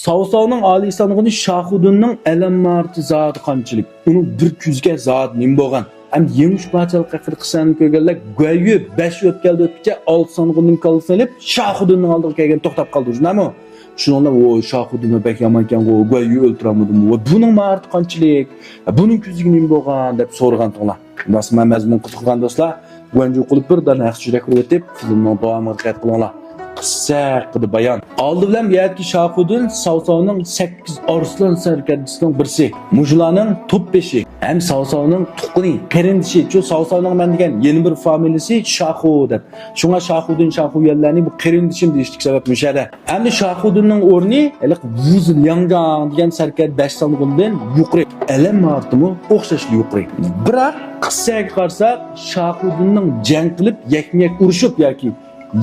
Savsavning olisanligini Shohudinning alammarti zoti qanchalik. Uni bir kuzga zot nim bo'lgan. Ham yemush parchalik haqida qisani ko'rganlar go'yi 5 o'tkaldi o'tkicha 6 sonig'inin qolsanib Shohudinning oldiga kelgan to'xtab qoldi. Shunami? Shuningdek, o Shohudinni bek yomon ekan, o go'yi o'ltiramidimi? Va buning marti qanchalik? Buning kuziga nim bo'lgan deb so'ragan to'g'lar. Rasman mazmun qiziqgan do'stlar, Guanju qilib birdan yaxshi jurak o'tib, filmning davomini qat qilinglar. Qissa qilib bayon. Oldi bilan bu yerki Shohudin Savsavning 8 arslan sarkardisining birisi. Mujlarning top beshi. Hem Savsavning tuqqini, qarindishi. Shu Savsavning men degan yeni bir familiyasi Shohud deb. Shunga Shohudin Shohuyallarni bu qarindishim deyishlik sabab mushada. Endi Shohudinning o'rni haliq Wuzil Yangang degan sarkard 5 sonlig'idan yuqori. Alam martimi o'xshashli yuqori. Biroq qissaga qarsak Shohudinning jang qilib yakmak urushib yoki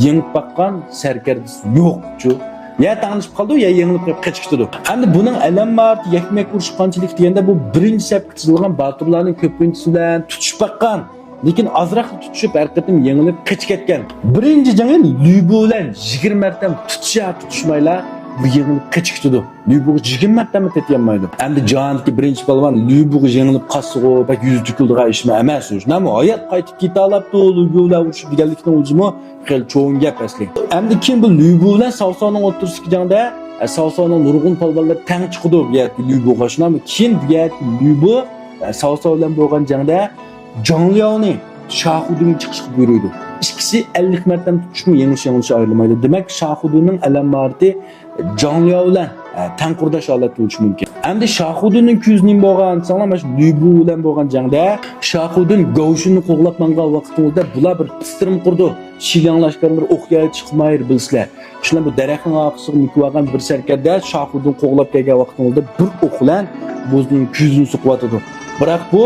yengib baqqan sarkardisi yo'q-chu. Ya tanishib qoldi, ya yengilib qochib ketdi. Endi buning alammarti yakmak urush qanchalik deganda bu birinchi safga chizilgan baturlarning ko'pinchisi bilan tutishib baqqan. Lekin azroq tutishib har qatim yengilib qochib ketgan. Birinchi jangni Lyubo bilan 20 marta tutishmaylar. Bu yengilib qochib ketdi. Lyubo 20 marta tetolmaydi. Endi Jonki birinchi palvon Lyubo yengilib qassig'i bak yuz tukildiga ishma emas. Nima oyat qaytib keta olibdi, Lyubo bilan urushib deganlikning o'zimi xil cho'ng gap asli. Endi kim bu Lyubo bilan Savsavning o'rtasidagi jangda Savsavning nurg'un palvonlar tang chiqdi bu yerga Lyubo qo'shnami? Kim bu yerga Lyubo Savsav bilan bo'lgan jangda Jongliovni Shohudinga chiqishga buyurdi. İkisi 50 marta tutishmi yanglish ayrılmaydi. Demak, Shohudinning alammarti Jongliov bilan tanqurdash holat bo'lishi mumkin. Endi Shohudinning ko'zining bo'lgan, sanglar mana shu Lyubo bilan bo'lgan jangda Shohudin Gavshunni qo'g'lab mangan vaqtida bular bir pistirm qurdi. Shilyanglashganlar o'qya chiqmayir bilsizlar. Shular bu daraxtning orqasiga mikvagan bir sarkarda Shohudin qo'g'lab kelgan vaqtida bir o'q bilan bo'zning ko'zini suqvatdi. Biroq bu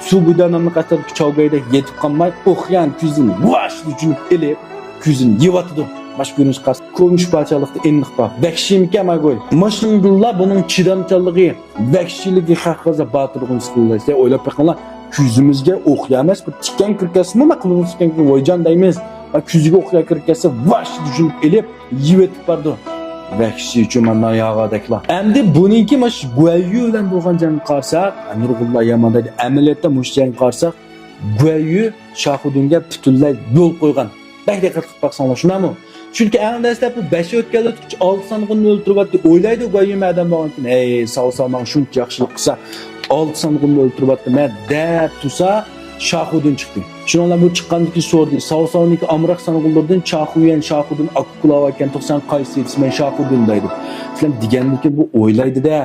Subudanamni qasar Chavgayda yetib qolmay, o'xyan ko'zini vash uchun elib, ko'zini yevatdi. Başka günüş qas. Ko'nish parchalikda endiq bor. Vahshiymi magoy. Mashinlar buning chidamchanligi, vahshiyligi haqida batirg'in siqillaysa, o'ylab baqinglar. Ko'zimizga o'q emas, bir tikkan kirkasmi maqlimiz tikkan voyjon deymiz. Va ko'ziga o'q kirkasa vash uchun elib, yevatib bordi. Vahshiy uchun mana yog'adaklar. Endi buningki mash Guayu bilan bo'lgan jang qarsak, Nurg'ullar Yamandagi amaliyotda mush jang qarsak, Guayu Shohudinga butunlay yo'l qo'ygan. Belki diqqat qilib baqsanglar, shunami? Chunki eng dastlab bu 5 o'tgan o'tkichi 6 sonig'ini o'ltiryapti. O'ylaydi Guayu madam bo'lgan. Ey, Savsavning shuncha yaxshilik qilsa 6 sonig'ini o'ltiryapti. Men deb tursa Shohudin chiqdi. Shuningdek bu chiqqandiki so'rdi. Savsavniki amroq sonig'lardan Shohuyan Shohudin akkulava ekan 90 qaysi ismi Shohudin deydi. Sizlar degandiki bu o'ylaydi-da.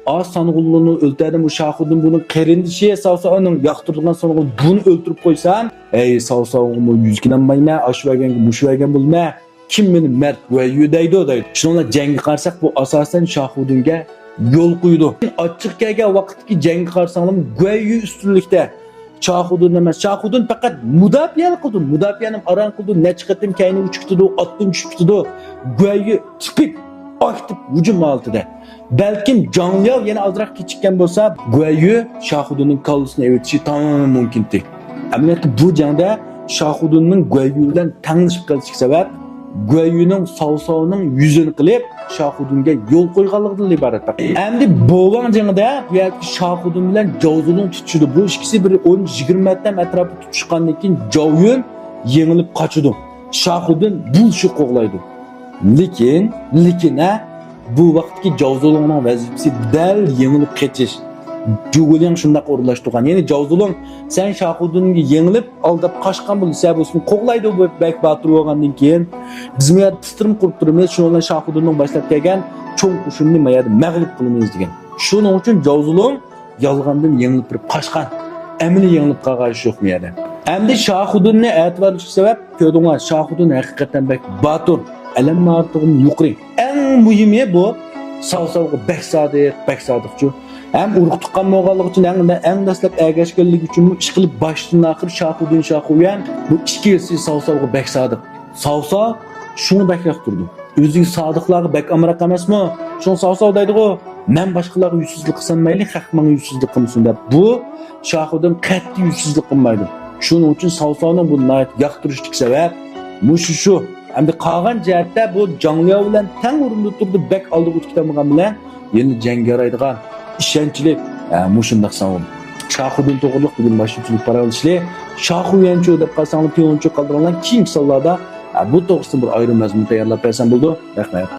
Az sonig'larni o'ltiradi bu Shohudin buni qarindishi Savsavning yoqtirgan sonig'ini buni o'ltirib qo'ysan, ey Savsavni yuzginanmayma, ashvaganga mushvagan bo'lma. Kim meni mard Guayu deydi. Shuningdek jangga qarsak bu asosan Shohudinga yo'l qo'ydi. Ochiq kelgan vaqtdagi jangga qarsanglar Guayu ustunlikda. Shohudin emas, Shohudin faqat mudofiya qildi. Mudofiyaning aran qildi, nechiqatim kayni uchibdi, otdan tushib ketdi. Guayu tipik aktiv hujum oltida. Balkim Jongliov yana ozroq kechikkan bo'lsa, Guayu Shohudinning kallasini evitishi tamoman mumkindir. Amaliyotda bu jangda Shohudinning Guayu bilan tanglashib qolishi sabab Guayuning Savsavning yuzini qilib Shohudinga yo'l qo'yganligidan iborat. Endi bo'lgan jangda bu yerki Shohudin bilan Jovzulning tutishdi. Bu ikkisi bir 10-20 marta atrofida tutishgandan keyin Jovyun yengilib qochdi. Shohudin bulshi qo'g'laydi. Lekin bu vaqtki Jovzulning vazifasi dal yengilib qochish. Jugulyan shunday o'rlashtirgan. Ya'ni Jovzulun sen Shohudinga yengilib aldab qochgan bo'lsa, o'sini qo'g'laydi bu bek batir bo'lgandan keyin bizmi pistirm qurib turibmiz. Shundan Shohudinning boshlab kelgan cho'ng qo'shinni mayada mag'lub qilamiz degan. Shuning uchun Jovzulun yolg'ondan yengilib turib qochgan. Amili yengilib qolgan yo'q mu yerda. Endi Shohudinni e'tiborlash sabab ko'rdinglar, Shohudin haqiqatan bek batir, alammartig'im yuqori. Eng muhimi bu Savsavga bek sodiqchi. Hem urug' tuqqan bo'lganligi uchun eng dastlab ergashganlik uchun ish qilib boshdan oxir Shohudin Shohuyan bu ikkisi Savsavga bek sodiq. Savsav shuni bek yoqtirdi. O'ziga sodiqlarga bek amroq emasmi? Shuni Savsav deydi-ku, men boshqalarga yuzsizlik qilsam mayli, haq menga yuzsizlik qilmasin deb. Bu Shohudin qat'iy yuzsizlik qilmaydi. Shuning uchun Savsavning bu yoqtirishlik sabab shu Endi qolgan jihatda bu Jangliao bilan teng o'rinda turdi, bek oldi o'tkitamagan bilan yeni jang yaraydigan ishonchli mushundaq savun. Şahudun to'g'riliq bugun boshchilik paralishli Shahu Yancho deb qasanglar Piyonchu qoldirilgan keyingi sonlarda bu to'g'risida bir ayrim mazmun tayyorlab bersam bo'ldi. Rahmat.